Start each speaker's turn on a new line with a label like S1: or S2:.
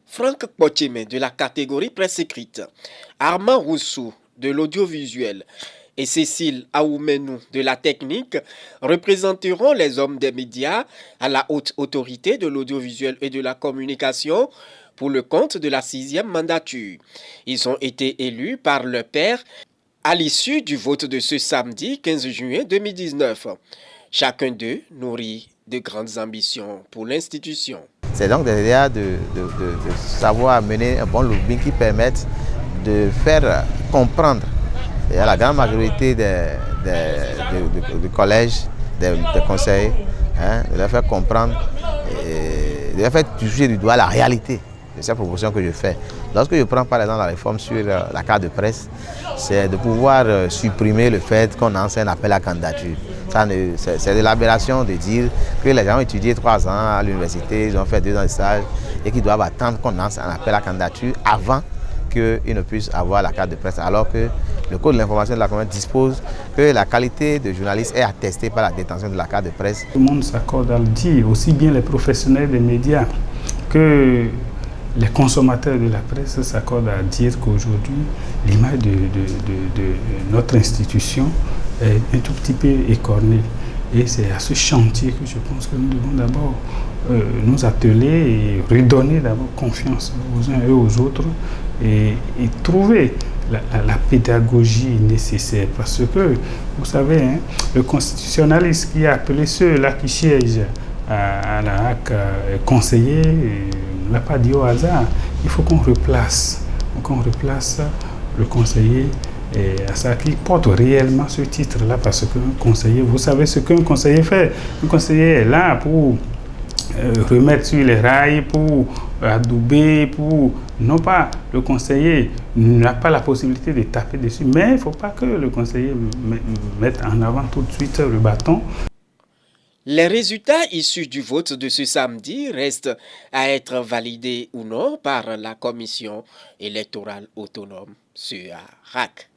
S1: Franck Pocheme de la catégorie presse écrite, Armand Roussou de l'audiovisuel et Cécile Aoumenou de la technique représenteront les hommes des médias à la haute autorité de l'audiovisuel et de la communication pour le compte de la 6e mandature. Ils ont été élus par leur père à l'issue du vote de ce samedi 15 juin 2019. Chacun d'eux nourrit de grandes ambitions pour l'institution.
S2: C'est donc derrière de savoir mener un bon lobbying qui permette de faire comprendre à la grande majorité des collèges, des conseils, de leur faire comprendre, de leur faire toucher du doigt la réalité de cette proposition que je fais. Lorsque je prends par exemple la réforme sur la carte de presse, c'est de pouvoir supprimer le fait qu'on lance un appel à candidature. C'est de l'aberration de dire que les gens ont étudié 3 ans à l'université, ils ont fait 2 ans de stage et qu'ils doivent attendre qu'on lance un appel à candidature avant qu'ils ne puissent avoir la carte de presse, alors que le Code de l'information de la communauté dispose que la qualité de journaliste est attestée par la détention de la carte de presse.
S3: Tout le monde s'accorde à le dire, aussi bien les professionnels des médias que les consommateurs de la presse s'accordent à dire qu'aujourd'hui, l'image de notre institution est un tout petit peu écornée. Et c'est à ce chantier que je pense que nous devons d'abord nous atteler et redonner d'abord confiance aux uns et aux autres et trouver la pédagogie nécessaire. Parce que, vous savez, le constitutionnaliste qui a appelé ceux-là qui siègent à la HAC conseiller, ne l'a pas dit au hasard. Il faut qu'on replace le conseiller à ça qui porte réellement ce titre-là, parce qu'un conseiller, vous savez ce qu'un conseiller fait. Un conseiller est là pour remettre sur les rails, pour adouber, pour... Non pas, le conseiller n'a pas la possibilité de taper dessus, mais il ne faut pas que le conseiller mette en avant tout de suite le bâton.
S1: Les résultats issus du vote de ce samedi restent à être validés ou non par la commission électorale autonome sur RAC.